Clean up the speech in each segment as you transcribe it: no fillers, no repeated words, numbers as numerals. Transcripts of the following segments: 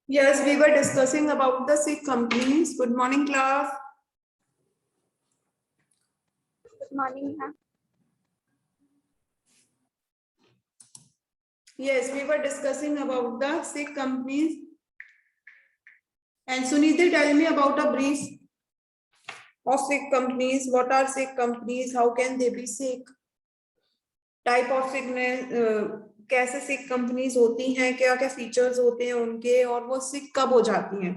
Yes, we were discussing about the sick companies. Good morning, class. Good morning, ma'am. Yes, we were discussing about the sick companies. And Sunita, tell me about a brief of sick companies. What are sick companies? How can they be sick? Type of sickness, कैसे सिक companies होती हैं, क्या क्या features होते हैं उनके, और वो सिक कब हो जाती हैं?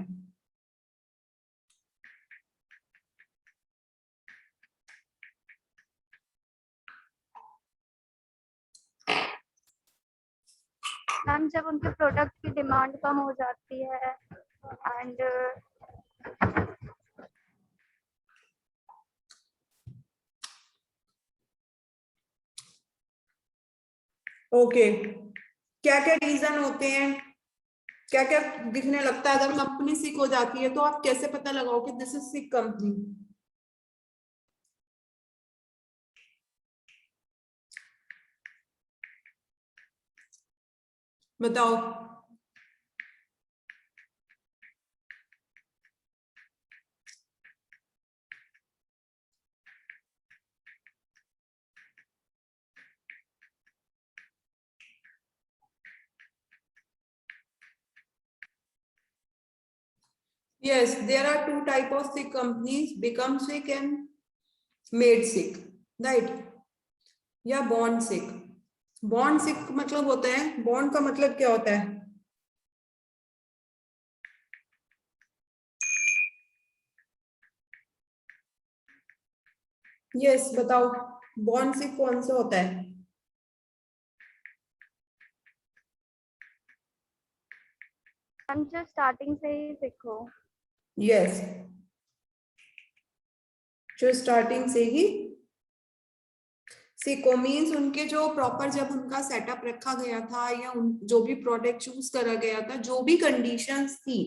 मैम जब उनके प्रोडक्ट की डिमांड कम हो जाती है एंड ओके, क्या क्या रीजन होते हैं, क्या क्या दिखने लगता है? अगर कंपनी सिक हो जाती है तो आप कैसे पता लगाओ कि दिस इज सिक कंपनी? बताओ। Yes, there are two type of sick companies: become sick and made sick, right? या born sick. Born sick मतलब होता है, born का मतलब क्या होता है? Yes, बताओ, born sick कौन सा होता है? हम जो स्टार्टिंग से ही सीखो। Yes, जो स्टार्टिंग से ही सिको मीन्स उनके जो प्रॉपर, जब उनका सेटअप रखा गया था या जो भी प्रोडक्ट चूज करा गया था, जो भी कंडीशंस थी,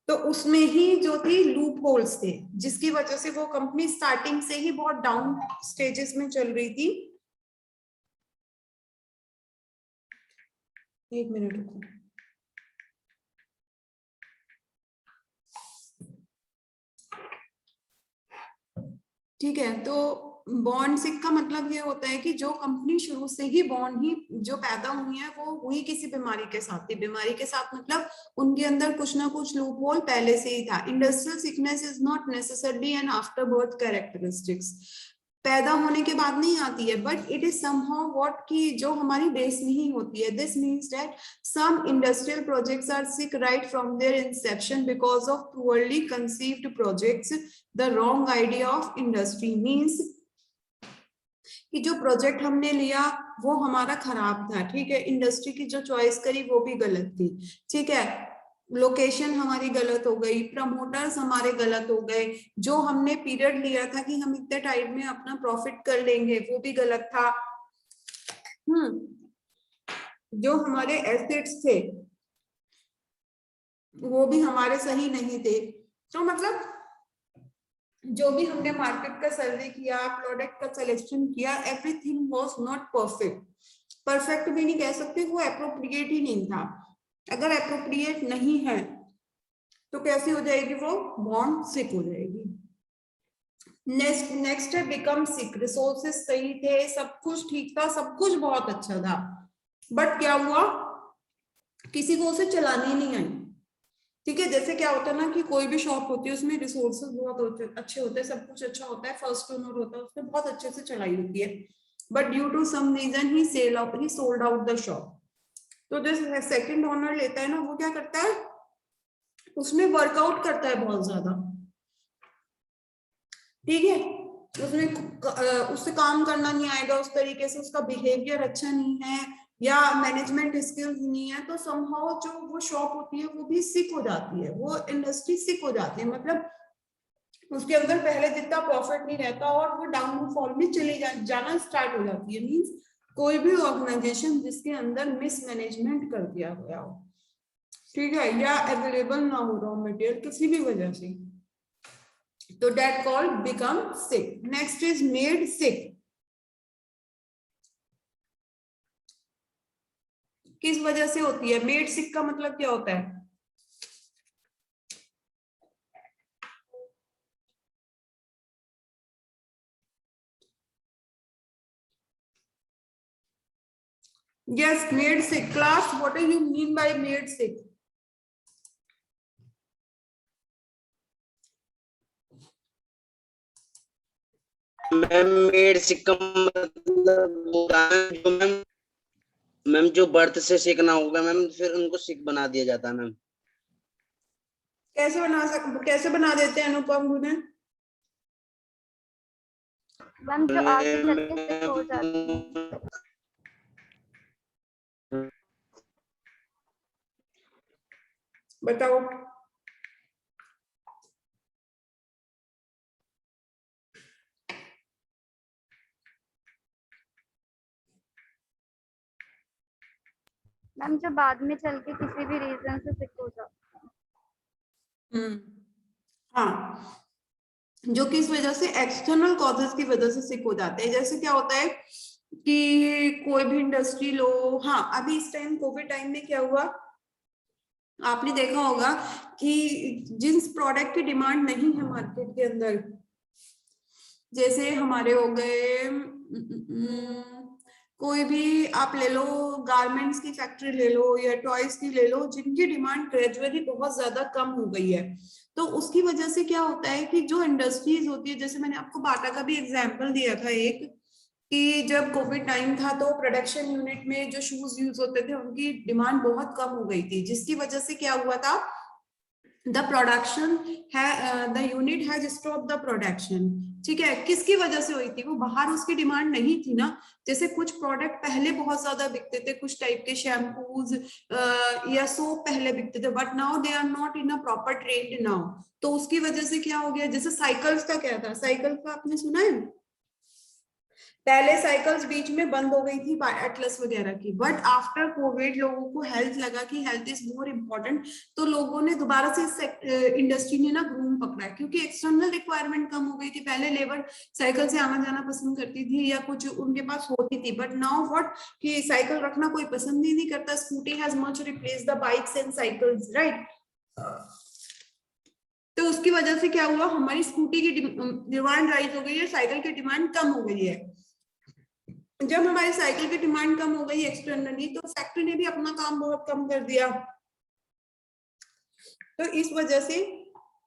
तो उसमें ही जो थी लूप होल्स थे, जिसकी वजह से वो कंपनी स्टार्टिंग से ही बहुत डाउन स्टेजेस में चल रही थी। एक मिनट रुको। ठीक है, तो बॉन्ड सिक का मतलब ये होता है कि जो कंपनी शुरू से ही बॉन्ड ही जो पैदा हुई है वो हुई किसी बीमारी के साथ थी। बीमारी के साथ मतलब उनके अंदर कुछ ना कुछ लूप होल पहले से ही था। Industrial sickness is not necessarily an after birth characteristics, पैदा होने के बाद नहीं आती है, but it is somehow what की जो हमारी बेस में ही होती है। This means that some industrial projects are sick right from their inception because of poorly conceived projects. The wrong idea of industry means कि जो प्रोजेक्ट हमने लिया वो हमारा खराब था, ठीक है। इंडस्ट्री की जो चॉइस करी वो भी गलत थी, ठीक है। लोकेशन हमारी गलत हो गई, प्रमोटर्स हमारे गलत हो गए, जो हमने पीरियड लिया था कि हम इतने टाइम में अपना प्रॉफिट कर लेंगे वो भी गलत था। जो हमारे एसेट्स थे वो भी हमारे सही नहीं थे। तो मतलब जो भी हमने मार्केट का सर्वे किया, प्रोडक्ट का सिलेक्शन किया, everything was not perfect. Perfect भी नहीं कह सकते, वो एप्रोप्रिएट ही नहीं था। अगर एप्रोप्रिएट नहीं है तो कैसी हो जाएगी? वो बॉन्ड सिक हो जाएगी। नेक्स्ट है बिकम सिक। रिसोर्सेस सही थे, सब कुछ ठीक था, सब कुछ बहुत अच्छा था, बट क्या हुआ? किसी को उसे चलाने ही नहीं आई, ठीक है। जैसे क्या होता है ना कि कोई भी शॉप होती है उसमें रिसोर्सेज बहुत अच्छे होते हैं, सब कुछ अच्छा होता है, फर्स्ट ओनर होता है, उसने बहुत अच्छे से चलाई होती है, but due to some reason ही सोल्ड आउट द शॉप। तो जो सेकंड ओनर लेता है ना, वो क्या करता है? उसमें वर्कआउट करता है बहुत ज्यादा, ठीक है। उसमें उससे काम करना नहीं आएगा उस तरीके से, उसका बिहेवियर अच्छा नहीं है या मैनेजमेंट स्किल्स नहीं है, तो समहाउ जो वो शॉप होती है वो भी सिक हो जाती है, वो इंडस्ट्री सिक हो जाती है। मतलब उसके अंदर पहले जितना प्रॉफिट नहीं रहता और वो डाउनफॉल में चली जाना स्टार्ट हो जाती है। मींस कोई भी ऑर्गेनाइजेशन जिसके अंदर मिसमैनेजमेंट कर दिया गया हो, ठीक है, या अवेलेबल ना हो रॉ मटेरियल किसी भी वजह से, तो that called become sick. Next is made sick. किस वजह से होती है? मेड सिक का मतलब क्या होता है? Yes, made sick. Class, what do you mean by made sick? Ma'am made sick का मतलब होता है जो मैम जो बर्थ से सिक ना होगा मैम, फिर उनको सिक बना दिया जाता है मैम। कैसे बना देते हैं अनुपम उन्हें? मैम जो आगे चल के सिक हो जाती है। बताओ। मैम जो बाद में चल के किसी भी रीजन से सिक हो जाती है। हाँ, जो किस वजह से एक्सटर्नल कॉजेस की वजह से सिक हो जाते हैं। जैसे क्या होता है कि कोई भी इंडस्ट्री लो, हाँ अभी इस टाइम कोविड टाइम में क्या हुआ, आपने देखा होगा कि जिस प्रोडक्ट की डिमांड नहीं है मार्केट के अंदर, जैसे हमारे हो गए कोई भी आप ले लो, गारमेंट्स की फैक्ट्री ले लो या टॉयज की ले लो, जिनकी डिमांड ग्रेजुअली बहुत ज्यादा कम हो गई है। तो उसकी वजह से क्या होता है कि जो इंडस्ट्रीज होती है, जैसे मैंने आपको बाटा का भी एग्जांपल दिया था एक, कि जब कोविड टाइम था तो प्रोडक्शन यूनिट में जो शूज यूज होते थे उनकी डिमांड बहुत कम हो गई थी, जिसकी वजह से क्या हुआ था, द प्रोडक्शन है, the unit has stop the production. ठीक है, किसकी वजह से हुई थी? वो बाहर उसकी डिमांड नहीं थी ना। जैसे कुछ प्रोडक्ट पहले बहुत ज्यादा बिकते थे, कुछ टाइप के शैम्पूज या सोप पहले बिकते थे, but now they are not in a proper trend now. तो उसकी वजह से क्या हो गया, जैसे साइकिल्स का क्या था, साइकिल का आपने सुना है, पहले साइकिल्स बीच में बंद हो गई थी एटलस वगैरह की, बट आफ्टर कोविड लोगों को हेल्थ लगा कि हेल्थ इज मोर इम्पोर्टेंट, तो लोगों ने दोबारा से इस इंडस्ट्री ने ना ग्रूम पकड़ा है, क्योंकि एक्सटर्नल रिक्वायरमेंट कम हो गई थी। पहले लेबर साइकिल से आना जाना पसंद करती थी या कुछ उनके पास होती थी, बट नाउ व्हाट कि साइकिल रखना कोई पसंद ही नहीं करता। Scooty has much replace the bikes and cycles, right. तो उसकी वजह से क्या हुआ, हमारी स्कूटी की डिमांड राइज हो गई है, साइकिल की डिमांड कम हो गई है। जब हमारी साइकिल की डिमांड कम हो गई एक्सटर्नली, तो फैक्ट्री ने भी अपना काम बहुत कम कर दिया। तो इस वजह से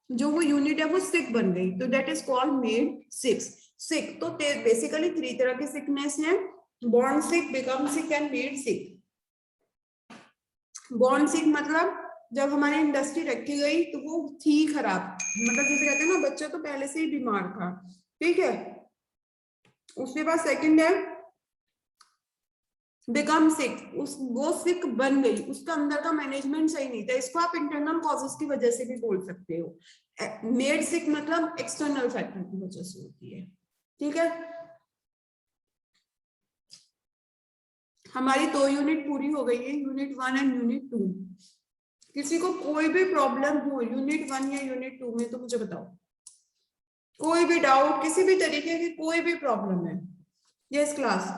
जो वो यूनिट है वो सिक बन गई, तो that is called made sick. Sick तो बेसिकली 3 तरह की सिकनेस है, born sick, become sick and made sick. Born sick मतलब जब हमारी इंडस्ट्री रखी गई तो वो थी खराब, मतलब जैसे कहते हैं ना, बच्चा तो पहले से ही बीमार था, ठीक है। उसके बाद सेकंड है बिकम सिक, वो सिक बन गई, उसका अंदर का मैनेजमेंट सही नहीं था। इसको आप इंटरनल कॉजेस की वजह से भी बोल सकते हो। मेड सिक मतलब एक्सटर्नल फैक्टर की वजह से होती है, ठीक है। हमारी 2 यूनिट पूरी हो गई है, यूनिट 1 एंड यूनिट 2। किसी को कोई भी प्रॉब्लम हो यूनिट 1 या यूनिट 2 में तो मुझे बताओ, कोई भी डाउट, किसी भी तरीके की कोई भी प्रॉब्लम है? यस क्लास,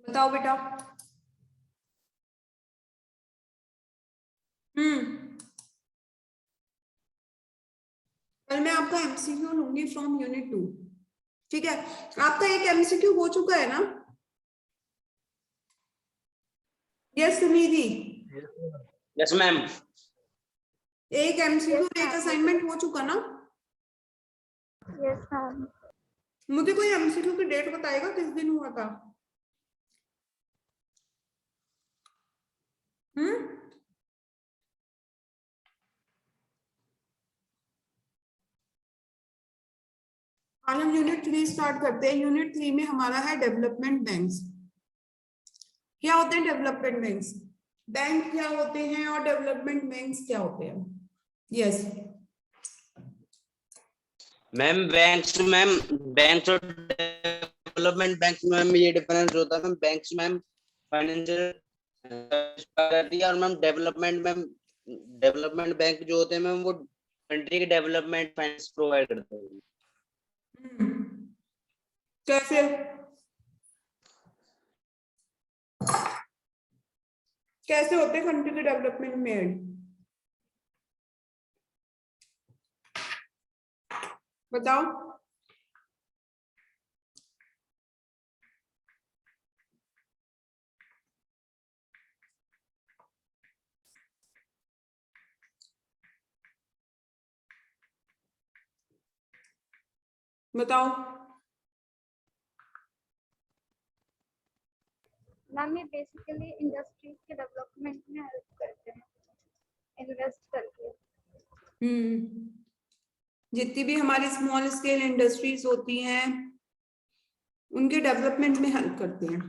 बताओ बेटा। कल मैं आपका एमसीक्यू लूंगी फ्रॉम यूनिट 2, ठीक है। आपका एक एमसीक्यू हो चुका है ना? Yes Sunidhi, yes ma'am. एक एमसीक्यू एक असाइनमेंट हो चुका ना? Yes ma'am. मुझे कोई एमसीक्यू की डेट बताएगा किस दिन हुआ था? आज हम यूनिट 3 स्टार्ट करते हैं। यूनिट 3 में हमारा है डेवलपमेंट बैंक्स। क्या होते हैं डेवलपमेंट बैंक्स? बैंक क्या होते हैं और डेवलपमेंट बैंक्स क्या होते हैं? यस मैम बैंक्स और डेवलपमेंट बैंक में ये डिफरेंस होता है मैम। बैंक्स मैम फाइनेंशियल और मैम डेवलपमेंट बैंक जो होते हैं मैम वो कंट्री के डेवलपमेंट फाइनेंस प्रोवाइड करते हैं। कैसे कैसे होते हैं कंट्री के डेवलपमेंट में एड? बताओ। बताओ। मैम ये बेसिकली इंडस्ट्रीज के डेवलपमेंट में हेल्प करते हैं इन्वेस्ट करके। जितनी भी हमारी स्मॉल स्केल इंडस्ट्रीज होती हैं उनके डेवलपमेंट में हेल्प करते हैं,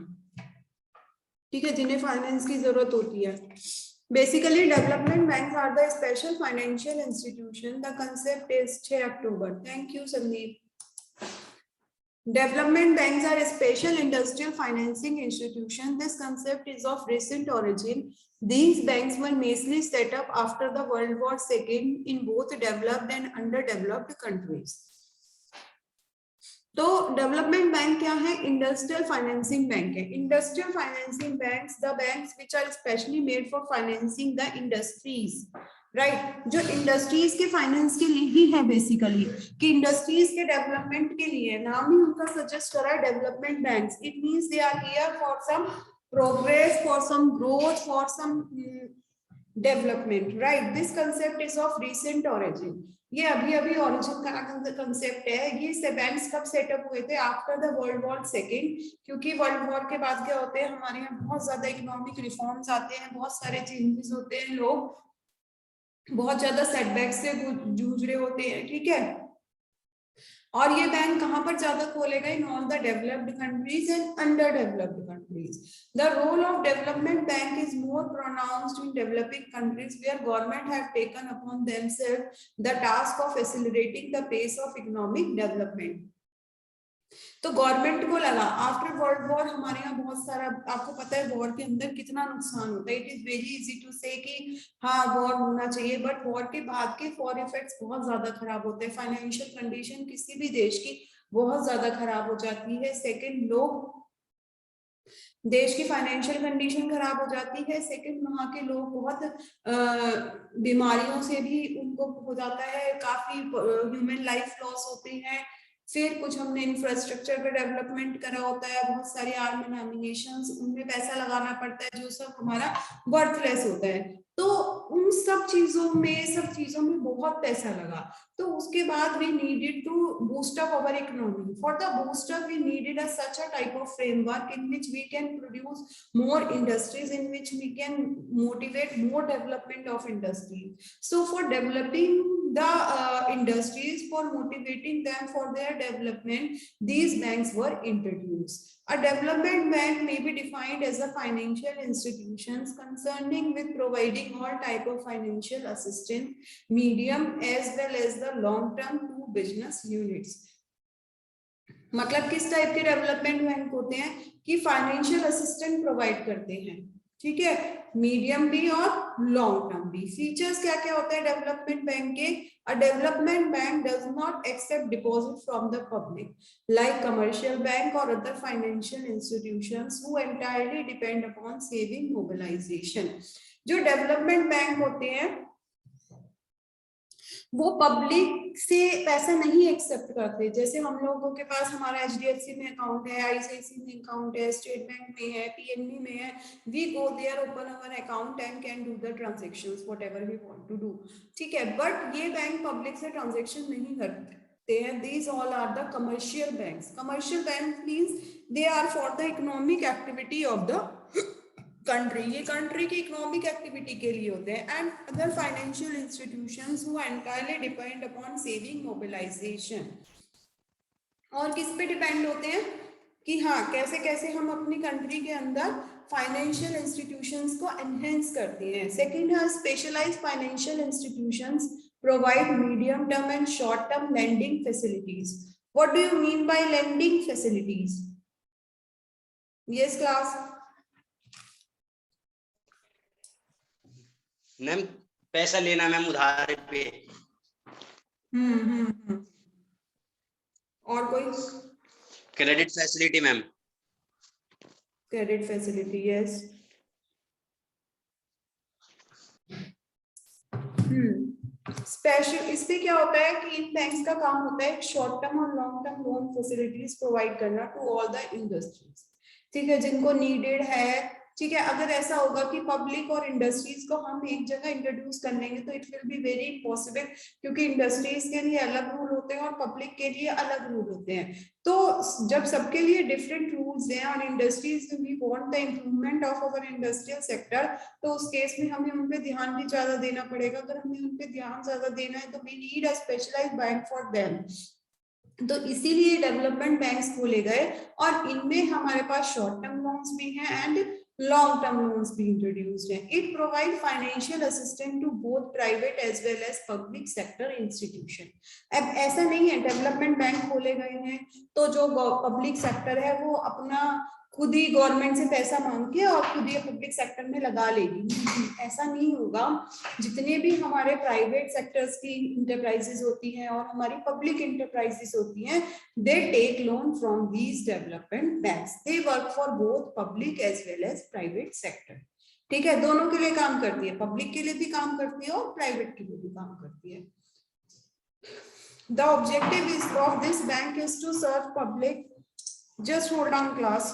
ठीक है, जिन्हें फाइनेंस की जरूरत होती है। Basically development bank are the special financial institution. The concept is 6 October. Thank you Sandeep. Development banks are a special industrial financing institution. This concept is of recent origin. These banks were mainly set up after the World War II in both developed and underdeveloped countries. तो development bank क्या है? Industrial financing bank है। Industrial financing banks, the banks which are specially made for financing the industries, right, जो industries के finance के लिए ही है basically, कि इंडस्ट्रीज के डेवलपमेंट के लिए। नाम ही उनका सजेस्ट करा है development banks. It means they are here for some progress, for some growth, for some development, right. This concept is of recent origin. ये अभी अभी ऑरिजिन का कंसेप्ट है। ये बैंक्स कब सेटअप हुए थे? After the world war second, क्योंकि वर्ल्ड वॉर के बाद क्या होते हैं, हमारे यहाँ बहुत ज्यादा इकोनॉमिक रिफॉर्म्स आते हैं, बहुत सारे चेंजेस होते हैं, लोग बहुत ज्यादा सेटबैक से जूझ रहे होते हैं, ठीक है। और ये बैंक कहां पर ज्यादा खोलेगा? In all the developed countries and under developed countries. The role of development bank is more pronounced in developing countries where government have taken upon themselves the task of accelerating the pace of economic development. तो government को लगा after world war, हमारे यहाँ बहुत सारा, आपको पता है वॉर के अंदर कितना नुकसान होता है। It is very easy to say कि हाँ वॉर होना चाहिए, बट वॉर के बाद के फॉर इफेक्ट्स बहुत ज्यादा खराब होते हैं। फाइनेंशियल कंडीशन किसी भी देश की बहुत ज्यादा खराब हो जाती है। सेकेंड, लोग, देश की फाइनेंशियल कंडीशन खराब हो जाती है। सेकंड, वहाँ के लोग बहुत बीमारियों से भी उनको हो जाता है, काफी ह्यूमन लाइफ लॉस होते हैं। फिर कुछ हमने इंफ्रास्ट्रक्चर पे डेवलपमेंट करा होता है, बहुत सारे आर्म एंड एमिनेशंस, उनमें पैसा लगाना पड़ता है, जो सब हमारा वर्थलेस होता है। तो उन सब चीजों में बहुत पैसा लगा। तो उसके बाद we needed to boost up our economy. For the boost up, we needed such a type of framework in which we can produce more industries, in which we can motivate more development of industries. So for developing the industries, for motivating them for their development, these banks were introduced. A development bank may be defined as a financial institutions concerning with providing all type of financial assistance, medium as well as the long term to business units. मतलब किस type के development bank होते हैं कि financial assistant provide करते हैं, ठीक है, मीडियम भी और लॉन्ग टर्म भी। फीचर्स क्या क्या होते हैं डेवलपमेंट बैंक के? A development bank does not accept deposit from the public like commercial bank or other financial institutions who entirely depend upon saving mobilization. जो डेवलपमेंट बैंक होते हैं वो पब्लिक से पैसा नहीं एक्सेप्ट करते। जैसे हम लोगों के पास हमारा HDFC में अकाउंट है, ICICI में अकाउंट है, स्टेट बैंक में है, PNB में है, we go there, open our account and can do the transactions whatever we want to do, ठीक है। बट ये बैंक पब्लिक से ट्रांजैक्शन नहीं करते हैं। These all are the commercial banks. Commercial bank means they are for the economic activity of the country, ये country की economic activity के लिए होते हैं। And other financial institutions who entirely depend upon saving mobilization. और किस पे depend होते हैं कि हाँ कैसे कैसे हम अपनी कंट्री के अंदर फाइनेंशियल इंस्टीट्यूशंस को एनहेंस करते हैं। सेकंड है specialized financial institutions provide medium term and short term lending facilities. What do you mean by lending facilities? Yes class. Ma'am पैसा लेना मैम उधार पे। और कोई? Credit facility ma'am. Credit facility, yes. Special इसमें क्या होता है कि इन बैंक्स का काम होता है शॉर्ट टर्म और long term loan facilities provide करना टू ऑल द इंडस्ट्रीज, ठीक है, जिनको नीडेड है। ठीक है, अगर ऐसा होगा कि पब्लिक और इंडस्ट्रीज को हम एक जगह इंट्रोड्यूस कर लेंगे तो it will be very impossible, क्योंकि इंडस्ट्रीज के लिए अलग रूल होते हैं और पब्लिक के लिए अलग रूल होते हैं। तो जब सबके लिए डिफरेंट रूल्स हैं और industries we want the improvement of our industrial sector, तो उस केस में हमें उन पे ध्यान भी ज्यादा देना पड़ेगा। अगर हमें उन पे ध्यान ज्यादा देना है तो we need a specialized bank for them. तो इसीलिए डेवलपमेंट बैंक्स खोले गए और इनमें हमारे पास शॉर्ट टर्म लोन्स भी हैं एंड लॉन्ग टर्म लोन्स भी इंट्रोड्यूस्ड हैं। It provide financial assistance to both private as well as public sector institution. अब ऐसा नहीं है डेवलपमेंट बैंक खोले गए हैं तो जो पब्लिक सेक्टर है वो अपना खुद ही गवर्नमेंट से पैसा मांग के और खुद ही पब्लिक सेक्टर में लगा लेगी, ऐसा नहीं होगा। जितने भी हमारे प्राइवेट सेक्टर्स की इंटरप्राइजेस होती हैं और हमारी पब्लिक इंटरप्राइजेस होती हैं, they take loan from these development banks. They work for both public as well as private sector. ठीक है, दोनों के लिए काम करती है, पब्लिक के लिए भी काम करती है और प्राइवेट के लिए भी काम करती है। The objective is of this bank is to serve public. Just hold on, class.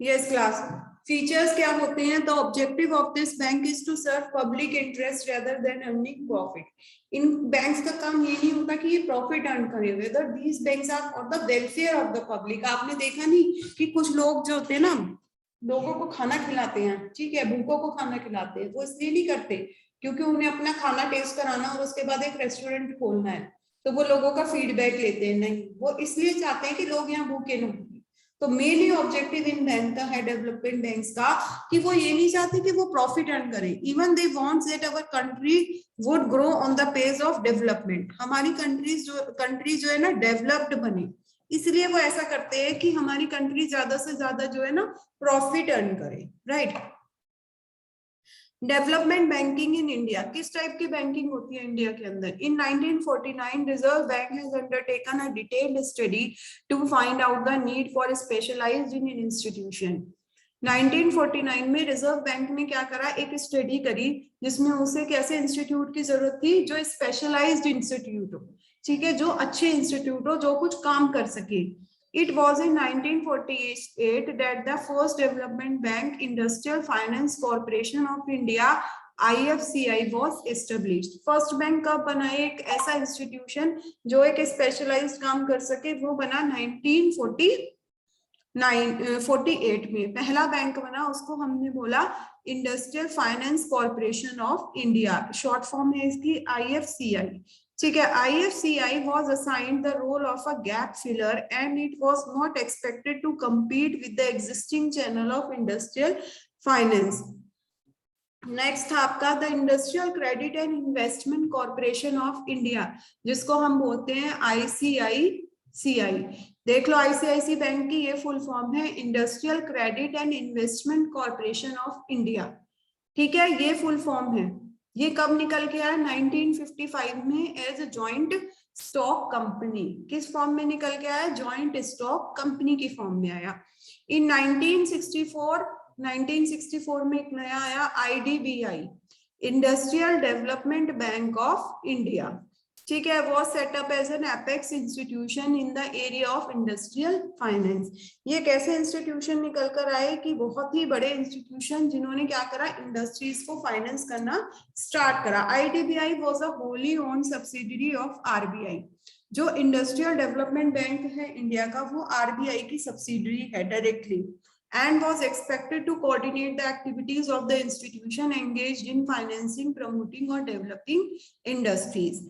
Yes, class. Features क्या होते हैं? तो objective of this bank is to serve public interest rather than earning profit. इन बैंक्स का काम ये नहीं होता कि ये प्रॉफिट अर्न करें, whether these banks are for the welfare of the public. आपने देखा नहीं कि कुछ लोग जो होते हैं ना, लोगों को खाना खिलाते हैं, ठीक है, भूखों को खाना खिलाते हैं, वो इसलिए नहीं करते क्योंकि उन्हें अपना खाना टेस्ट कराना और उसके बाद एक रेस्टोरेंट खोलना है, तो वो लोगों का फीडबैक लेते हैं। नहीं, वो इसलिए चाहते हैं कि लोग यहाँ भूखे न। तो मेनली ऑब्जेक्टिव इन बैंक का है, डेवलपमेंट बैंक्स का, कि वो ये नहीं चाहते कि वो प्रॉफिट अर्न करें। Even they wants that our country would grow on the pace of development. हमारी कंट्री जो है ना डेवलप्ड बने, इसलिए वो ऐसा करते हैं कि हमारी कंट्री ज्यादा से ज्यादा जो है ना प्रॉफिट अर्न करे, right. Development banking in India, किस टाइप की बैंकिंग होती है इंडिया के अंदर? In 1949 reserve bank has undertaken a detailed study to find out the need for specialized in institution. 1949 में रिजर्व बैंक ने क्या करा, एक स्टडी करी जिसमें उसे कैसे इंस्टीट्यूट की जरूरत थी, जो स्पेशलाइज्ड इंस्टीट्यूट हो, ठीक है, जो अच्छे इंस्टीट्यूट हो, जो कुछ काम कर सके। It was in 1948 that the first Development Bank Industrial Finance Corporation of India IFCI was established. First bank कब बना? एक ऐसा इंस्टीट्यूशन जो एक स्पेशलाइज्ड काम कर सके, वो बना 1948 में। पहला बैंक बना, उसको हमने बोला industrial finance corporation of India, short form है इसकी IFCI, ठीक है। IFCI was assigned the role of a gap filler and it was not expected to compete with the existing channel of industrial finance. Next था आपका the industrial credit and investment corporation of India, जिसको हम बोलते हैं ICICI। देख लो ICICI bank की ये full form है industrial credit and investment corporation of India. ठीक है, ये फुल फॉर्म है। ये कब निकल के आया? 1955 में as a joint stock company. किस फॉर्म में निकल के आया? जॉइंट स्टॉक कंपनी की फॉर्म में आया। इन 1964 में एक नया आया IDBI, industrial development bank of India. ठीक है, वो setup as an apex institution in the area of industrial finance. ये कैसे इंस्टीट्यूशन निकल कर आए कि बहुत ही बड़े इंस्टीट्यूशन जिन्होंने क्या करा, इंडस्ट्रीज को फाइनेंस करना स्टार्ट करा। IDBI was a wholly owned subsidiary of RBI। जो इंडस्ट्रियल डेवलपमेंट बैंक है इंडिया का, वो RBI की सब्सिडियरी है directly, and was expected to coordinate the activities of the institution engaged in financing, promoting or developing industries।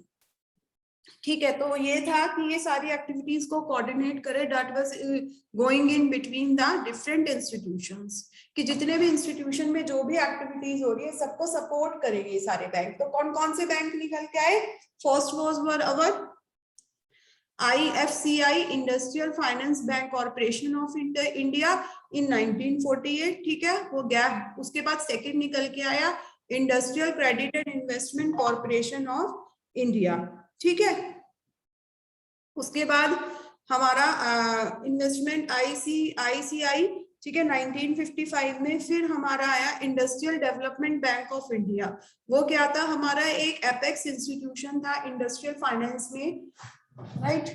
ठीक है, तो ये था कि ये सारी एक्टिविटीज को कोऑर्डिनेट करे, that was going in between the different institutions, कि जितने भी इंस्टीट्यूशन में जो भी एक्टिविटीज हो रही है सबको सपोर्ट करेंगे ये सारे बैंक। तो कौन कौन से बैंक निकल के आए? First was our IFCI, industrial finance bank corporation of India in 1948। ठीक है, वो गया। उसके बाद सेकंड निकल के आया industrial credit and investment corporation of India. ठीक है, उसके बाद हमारा इन्वेस्टमेंट ICICI, ठीक है, 1955 में। फिर हमारा आया industrial development bank of India. वो क्या था? हमारा एक एपेक्स इंस्टीट्यूशन था इंडस्ट्रियल फाइनेंस में, right.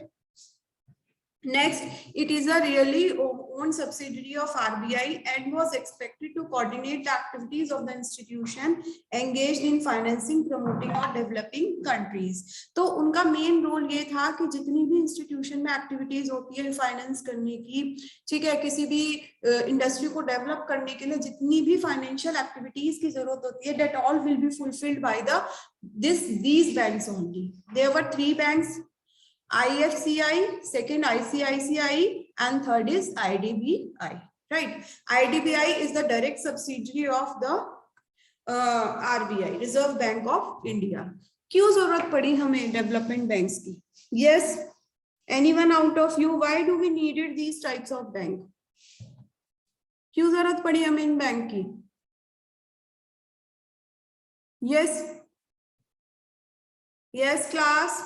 Next, it is a really owned subsidiary of RBI and was expected to coordinate the activities of the institution engaged in financing, promoting और developing countries। तो उनका मेन रोल ये था कि जितनी भी इंस्टीट्यूशन में एक्टिविटीज होती है फाइनेंस करने की, ठीक है, किसी भी इंडस्ट्री को डेवलप करने के लिए जितनी भी फाइनेंशियल एक्टिविटीज की जरूरत होती है, that all will be fulfilled by these banks only। There were 3 banks, IFCI, second ICICI, and third is IDBI, right? IDBI is the direct subsidiary of the RBI, Reserve Bank of India। क्यों जरूरत पड़ी हमें development banks की? Yes, anyone out of you, why do we needed these types of bank? क्यों जरूरत पड़ी हमें इन bank की? Yes, yes class।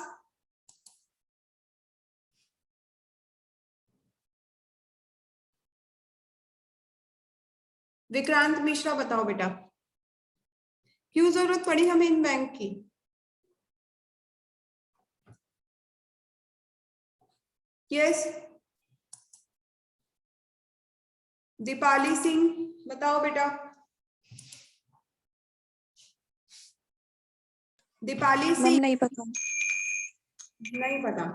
Vikrant Mishra बताओ बेटा, क्यों जरूरत पड़ी हमें इन बैंक की? यस, दीपाली सिंह बताओ बेटा। दीपाली सिंह नहीं पता। नहीं पता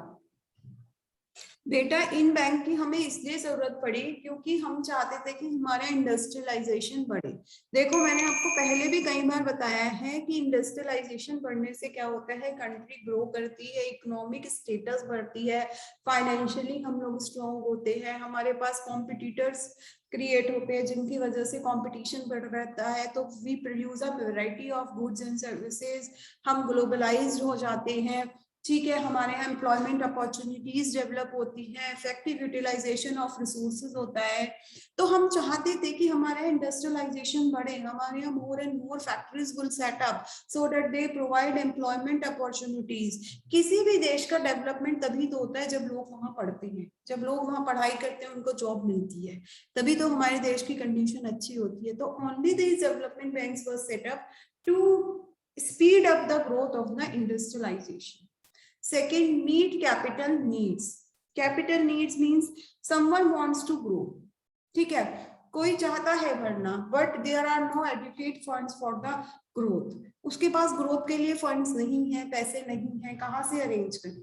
बेटा। इन बैंक की हमें इसलिए जरूरत पड़ी क्योंकि हम चाहते थे कि हमारा इंडस्ट्रियलाइजेशन बढ़े। देखो, मैंने आपको पहले भी कई बार बताया है कि इंडस्ट्रियलाइजेशन बढ़ने से क्या होता है, कंट्री ग्रो करती है, इकोनॉमिक स्टेटस बढ़ती है, फाइनेंशियली हम लोग स्ट्रॉन्ग होते हैं, हमारे पास कॉम्पिटिटर्स क्रिएट होते हैं जिनकी वजह से कंपटीशन बढ़ रहता है, तो we produce a variety of goods and services, हम ग्लोबलाइज्ड हो जाते हैं। ठीक है, हमारे यहाँ एम्प्लॉयमेंट अपॉर्चुनिटीज डेवलप होती है, इफेक्टिव यूटिलाइजेशन ऑफ रिसोर्सेज होता है। तो हम चाहते थे कि हमारे इंडस्ट्रियलाइजेशन बढ़े, हमारे यहाँ more and more factories will set up so that they provide employment opportunities. किसी भी देश का डेवलपमेंट तभी तो होता है जब लोग वहाँ पढ़ते हैं, जब लोग वहाँ पढ़ाई करते हैं, उनको जॉब मिलती है, तभी तो हमारे देश की कंडीशन अच्छी होती है। तो only these development banks were set up to speed up the growth of the industrialization. Second, meet capital needs. Capital needs means someone wants to grow. ठीक है, कोई चाहता है बढ़ना, but there are no adequate funds for the growth. उसके पास growth के लिए funds नहीं है, पैसे नहीं है, कहाँ से अरेंज करें?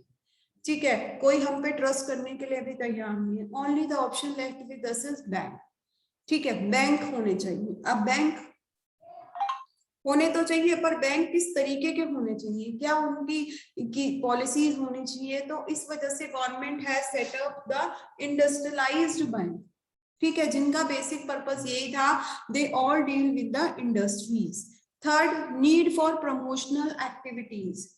ठीक है, कोई हम पे ट्रस्ट करने के लिए भी तैयार नहीं है। Only the option left with us is bank। ठीक है, बैंक होने चाहिए। अब बैंक होने तो चाहिए, पर बैंक किस तरीके के होने चाहिए, क्या उनकी पॉलिसीज होनी चाहिए? तो इस वजह से government has set up the industrialised bank. ठीक है, जिनका बेसिक पर्पस यही था, they all deal with the industries. Third, need for promotional activities,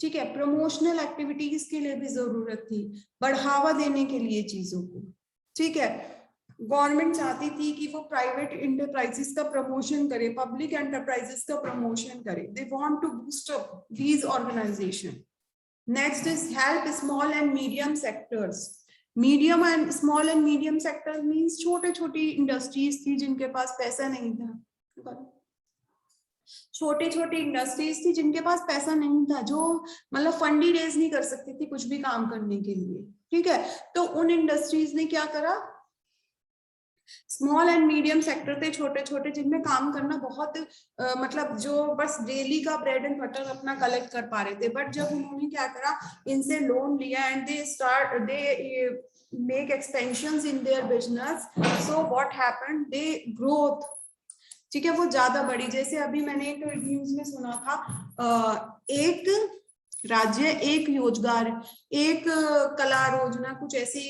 ठीक है, प्रमोशनल एक्टिविटीज के लिए भी जरूरत थी, बढ़ावा देने के लिए चीजों को, ठीक है। गवर्नमेंट चाहती थी कि वो प्राइवेट इंटरप्राइजेस का प्रमोशन करे, पब्लिक एंटरप्राइजेस का प्रमोशन करे, they want to boost up these organization. Next is help small and medium sectors. Medium and small and medium sector means छोटे छोटी इंडस्ट्रीज थी जिनके पास पैसा नहीं था, छोटी छोटी इंडस्ट्रीज थी जिनके पास पैसा नहीं था, जो मतलब फंड ही रेज नहीं कर सकती थी कुछ भी काम करने के लिए, ठीक है। तो उन इंडस्ट्रीज ने क्या करा, स्मॉल एंड मीडियम सेक्टर थे छोटे छोटे जिनमें काम करना बहुत मतलब जो बस डेली का ब्रेड एंड बटर अपना कलेक्ट कर पा रहे थे, बट जब उन्होंने क्या करा, इनसे लोन लिया and they make expansions in their business, so what happened, they growth, ठीक है, वो ज्यादा बड़ी। जैसे अभी मैंने एक न्यूज में सुना था, एक राज्य एक रोजगार, एक कला रोजना, कुछ ऐसे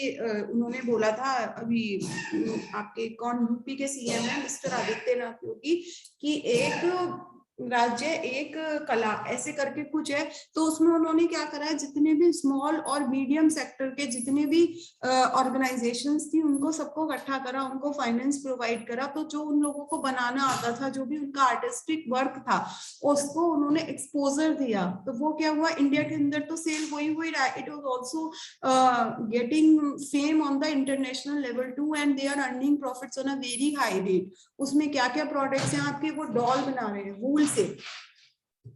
उन्होंने बोला था। अभी आपके कौन यूपी के सीएम है मिस्टर आदित्यनाथ योगी, कि एक राज्य एक कला ऐसे करके कुछ है, तो उसमें उन्होंने क्या करा है, जितने भी स्मॉल और मीडियम सेक्टर के जितने भी ऑर्गेनाइजेशंस थी उनको सबको इकट्ठा करा, उनको फाइनेंस प्रोवाइड करा, तो जो उन लोगों को बनाना आता था, जो भी उनका आर्टिस्टिक वर्क था, उसको उन्होंने एक्सपोजर दिया। तो वो क्या हुआ, इंडिया के अंदर तो सेल वही हुई, it was also getting fame on the international level too and they are earning profits on a very high rate. उसमें क्या क्या प्रोडक्ट्स हैं आपके, वो डॉल बना रहे हैं वूल से,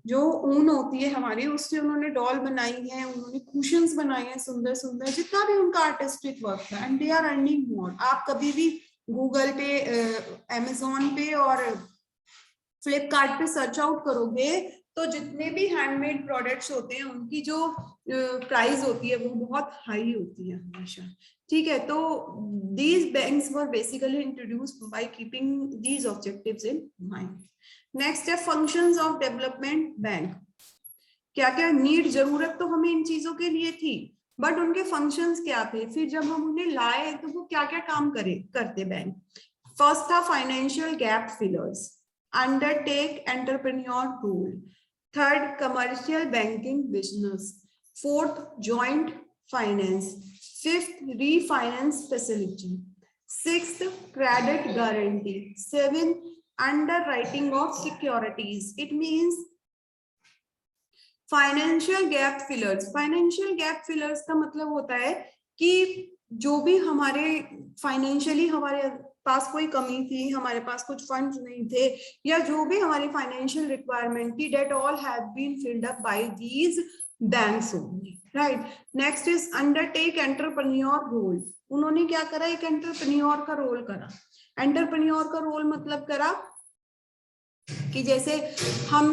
जो ऊन होती है हमारी, उससे उन्होंने डॉल बनाई है, उन्होंने कुशन्स बनाए हैं सुंदर सुंदर, जितना भी उनका आर्टिस्टिक वर्क था, and they are earning more. आप कभी भी गूगल पे, अमेजोन पे और फ्लिपकार्ट पे सर्च आउट करोगे तो जितने भी हैंडमेड प्रोडक्ट्स होते हैं उनकी जो प्राइस होती है वो बहुत हाई होती है हमेशा, ठीक है। तो these banks were basically introduced by keeping these objectives in mind. Next है फंक्शंस ऑफ डेवलपमेंट बैंक। क्या क्या नीड, जरूरत तो हमें इन चीजों के लिए थी, बट उनके फंक्शंस क्या थे, फिर जब हम उन्हें लाए तो वो क्या क्या काम करते बैंक। फर्स्ट था financial gap fillers, undertake entrepreneur rule, third commercial banking business, fourth joint finance, fifth refinance facility, sixth credit guarantee, seventh underwriting of securities. It means financial gap fillers. Financial gap fillers का मतलब होता है कि जो भी हमारे financially हमारे पास कोई कमी थी, हमारे पास कुछ फंड्स नहीं थे, या जो भी हमारी फाइनेंशियल रिक्वायरमेंट थी, that all have been filled up by these banks only, right? Next is undertake entrepreneur role. उन्होंने क्या करा, एक एंटरप्रेन्योर का रोल करा। एंटरप्रेन्योर का रोल मतलब करा कि जैसे हम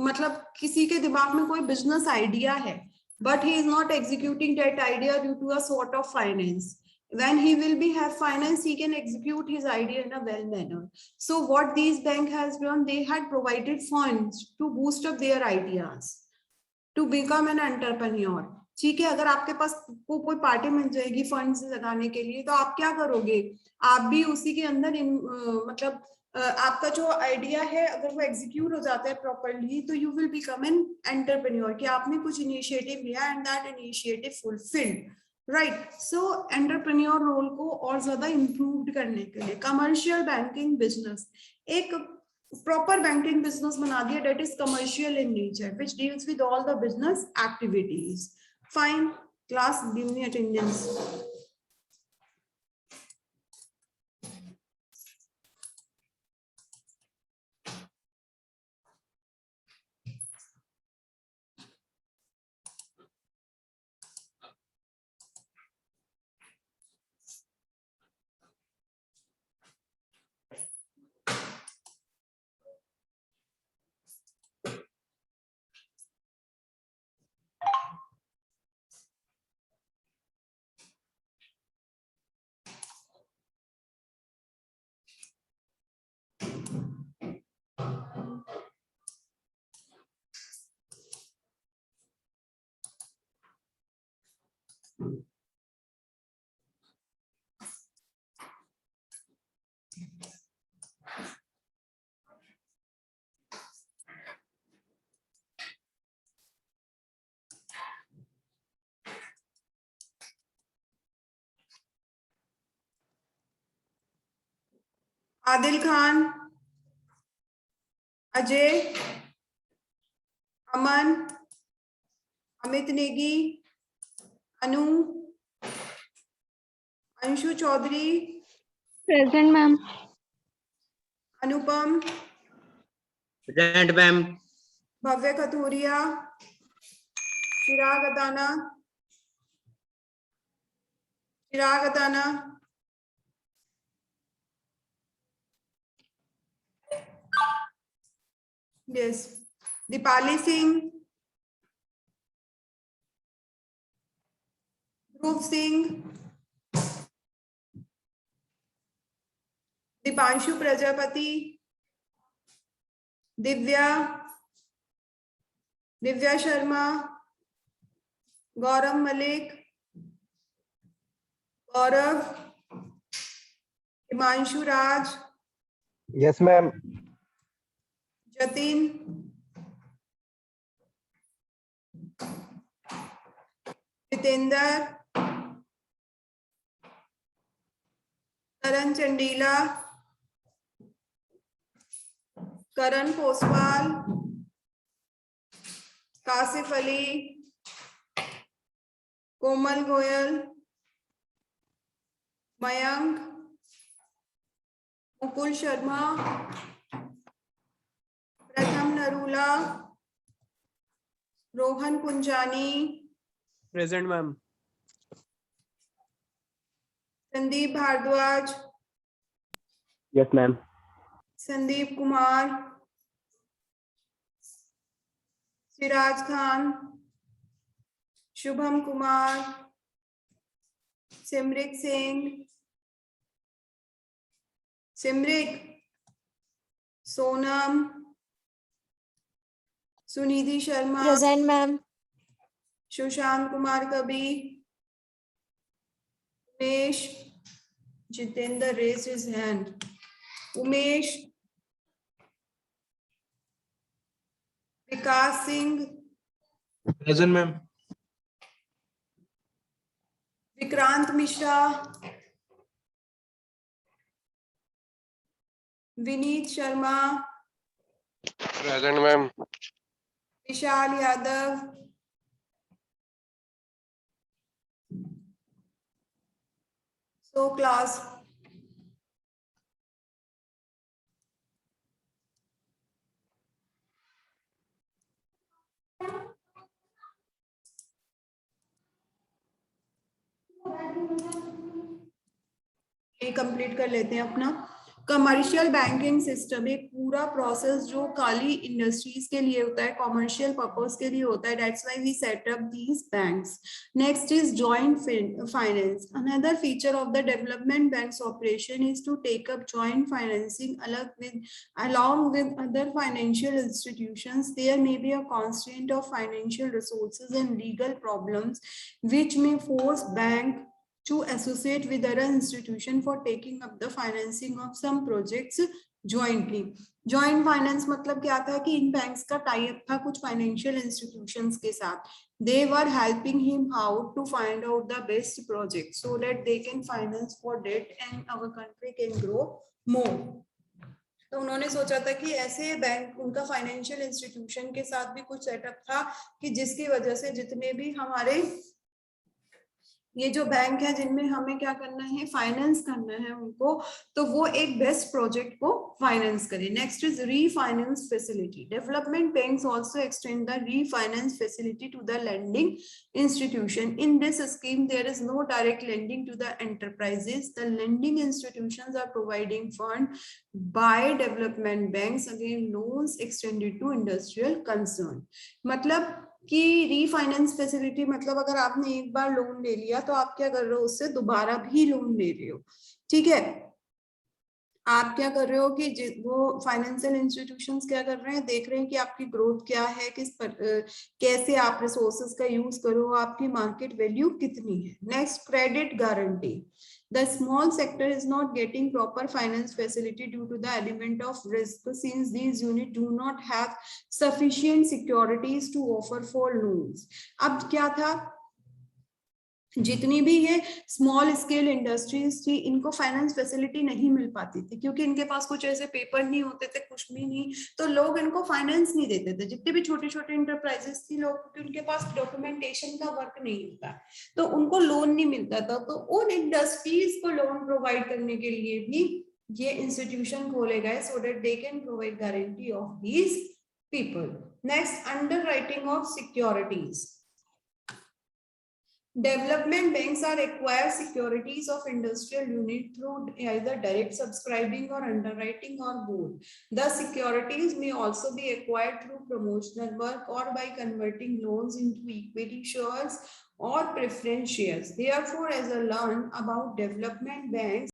मतलब किसी के दिमाग में कोई बिजनेस आइडिया है, but he is not executing that idea due to a sort of finance. When he will be have finance, he can execute his idea in a well manner. So what these bank has done, they had provided funds to boost up their ideas to become an entrepreneur. ठीक है, अगर आपके पास कोई party मिल जाएगी funds लगाने के लिए, तो आप क्या करोगे, आप भी उसी के अंदर मतलब आपका जो आइडिया है अगर वो एग्जीक्यूट हो जाता है प्रॉपरली, तो you will become an entrepreneur, कि आपने कुछ इनिशिएटिव लिया and that initiative fulfilled, right. So entrepreneur role को और ज्यादा इंप्रूव करने के लिए कमर्शियल बैंकिंग बिजनेस, एक प्रॉपर बैंकिंग बिजनेस बना दिया, that is commercial in nature, which deals with all the business activities. Fine, class, give me attendance. Adil Khan, Ajay, Aman, Amit Negi, Anu, Anshu Chaudhary, present ma'am. Anupam, present ma'am. Bhavya Kathoria, Chirag Adana, Chirag Adana, yes, Deepali Singh, Dhruv Singh, Deepanshu Prajapati, Divya, Divya Sharma, Gaurav Malik, Gaurav, Himanshu Raj, yes ma'am. Jatin, Jitendra, Karan Chandila, Karan Poswal, Kashif Ali, Komal Goyal, Mayank, Mukul Sharma, Pratham Narula, Rohan Kunjani, present ma'am. Sandeep Bhardwaj, yes ma'am. Sandeep Kumar, Siraj Khan, Shubham Kumar, Simrik Singh, Simrik, Sonam, Sunidhi Sharma, present ma'am. Sushant Kumar Kabi, Umesh, Jitendra raised his hand, Umesh, Vikas Singh, present ma'am. Vikrant Mishra, Vineet Sharma, present ma'am. Vishal Yadav, so class ये complete कर लेते हैं अपना commercial banking system. एक पूरा process जो खाली industries के लिए होता है, कॉमर्शियल पर्पस के लिए होता है, that's why we set up these banks. Next is joint finance. Another feature of the development banks operation is to take up joint financing along with other financial institutions. There may be a constraint of financial resources and legal problems which may force bank to associate with other institution for taking up the financing of some projects jointly. Joint finance मतलब क्या था कि इन banks का tie up था कुछ financial institutions के साथ. They were helping him out to find out the best project so that they can finance for debt and our country can grow more. तो उन्होंने सोचा था कि ऐसे बैंक उनका फाइनेंशियल इंस्टीट्यूशन के साथ भी कुछ सेटअप था कि जिसकी वजह से जितने भी हमारे ये जो बैंक है जिनमें हमें क्या करना है, फाइनेंस करना है उनको, तो वो एक बेस्ट प्रोजेक्ट को फाइनेंस करें. Next is refinance facility. Development banks also extend the refinance facility to the lending institution. In this scheme there is no direct lending to the enterprises. The lending institutions are providing fund by development banks again loans extended to industrial concern. मतलब कि refinance facility मतलब अगर आपने एक बार loan ले लिया तो आप क्या कर रहे हो, उससे दोबारा भी लोन ले रहे हो. ठीक है, आप क्या कर रहे हो कि वो फाइनेंशियल इंस्टीट्यूशंस क्या कर रहे हैं, देख रहे हैं कि आपकी ग्रोथ क्या है, कैसे आप रिसोर्सेज का यूज करो, आपकी मार्केट वैल्यू कितनी है. Next, credit guarantee. The small sector is not getting proper finance facility due to the element of risk since these units do not have sufficient securities to offer for loans. अब क्या था जितनी भी ये small scale industries थी, इनको finance facility नहीं मिल पाती थी, क्योंकि इनके पास कुछ ऐसे पेपर नहीं होते थे, कुछ भी नहीं, तो लोग इनको फाइनेंस नहीं देते थे। जितने भी छोटे छोटे इंटरप्राइजेस थी, लोग, क्योंकि उनके पास डॉक्यूमेंटेशन का वर्क नहीं होता, तो उनको लोन नहीं मिलता था। तो उन इंडस्ट्रीज को लोन प्रोवाइड करने के लिए भी ये इंस्टीट्यूशन खोले गए, so that they can provide guarantee of these people. Next, underwriting of securities. Development banks are acquire securities of industrial unit through either direct subscribing or underwriting or both. The securities may also be acquired through promotional work or by converting loans into equity shares or preference shares. Therefore, as I learn about development banks,